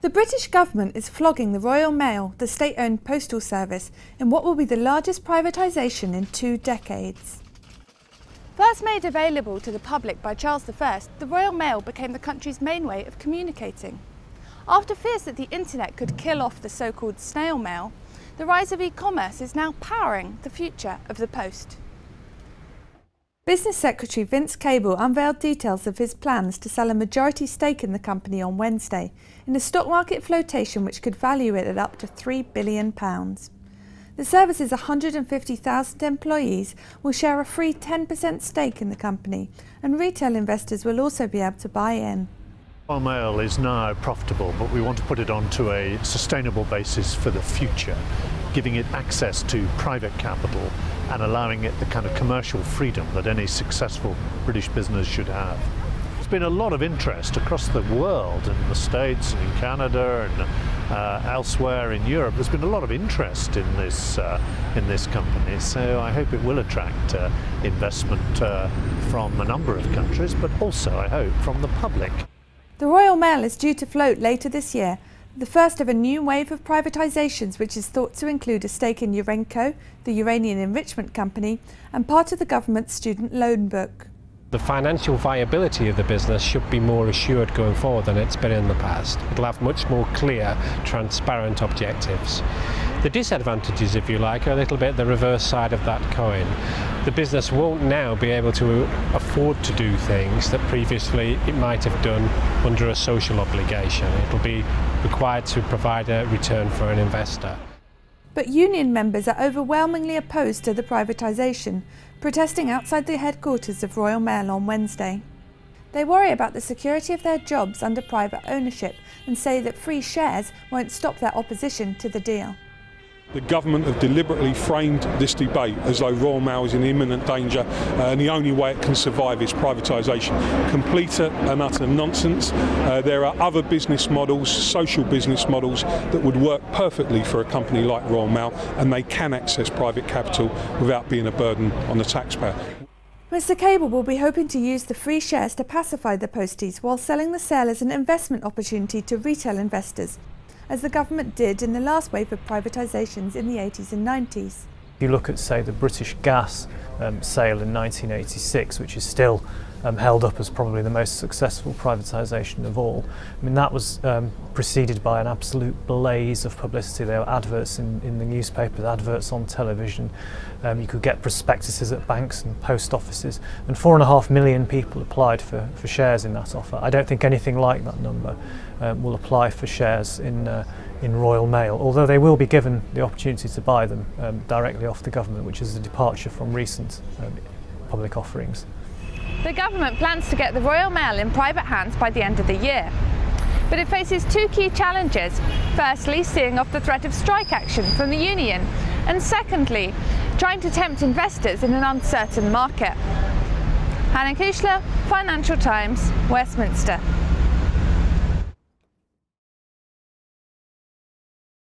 The British government is flogging the Royal Mail, the state-owned postal service, in what will be the largest privatisation in 2 decades. First made available to the public by Charles I, the Royal Mail became the country's main way of communicating. After fears that the internet could kill off the so-called snail mail, the rise of e-commerce is now powering the future of the post. Business Secretary Vince Cable unveiled details of his plans to sell a majority stake in the company on Wednesday in a stock market flotation which could value it at up to £3 billion. The service's 150,000 employees will share a free 10% stake in the company, and retail investors will also be able to buy in. Royal Mail is now profitable, but we want to put it onto a sustainable basis for the future, giving it access to private capital and allowing it the kind of commercial freedom that any successful British business should have. There's been a lot of interest across the world, in the States and in Canada and elsewhere in Europe. There's been a lot of interest in this company, so I hope it will attract investment from a number of countries, but also, I hope, from the public. The Royal Mail is due to float later this year, the first of a new wave of privatisations which is thought to include a stake in Urenco, the uranium enrichment company, and part of the government's student loan book. The financial viability of the business should be more assured going forward than it's been in the past. It'll have much more clear, transparent objectives. The disadvantages, if you like, are a little bit the reverse side of that coin. The business won't now be able to afford to do things that previously it might have done under a social obligation. It'll be required to provide a return for an investor. But union members are overwhelmingly opposed to the privatisation, protesting outside the headquarters of Royal Mail on Wednesday. They worry about the security of their jobs under private ownership and say that free shares won't stop their opposition to the deal. The government have deliberately framed this debate as though Royal Mail is in imminent danger and the only way it can survive is privatisation. Complete and utter nonsense. There are other business models, social business models, that would work perfectly for a company like Royal Mail, and they can access private capital without being a burden on the taxpayer. Mr Cable will be hoping to use the free shares to pacify the posties while selling the sale as an investment opportunity to retail investors, as the government did in the last wave of privatisations in the 80s and 90s. If you look at, say, the British gas sale in 1986, which is still held up as probably the most successful privatisation of all, I mean, that was preceded by an absolute blaze of publicity. There were adverts in the newspapers, adverts on television. You could get prospectuses at banks and post offices, and 4.5 million people applied for shares in that offer. I don't think anything like that number will apply for shares in Royal Mail, although they will be given the opportunity to buy them directly off the government, which is a departure from recent public offerings. The government plans to get the Royal Mail in private hands by the end of the year. But it faces 2 key challenges. Firstly, seeing off the threat of strike action from the union, and secondly, trying to tempt investors in an uncertain market. Kuchler, Financial Times, Westminster.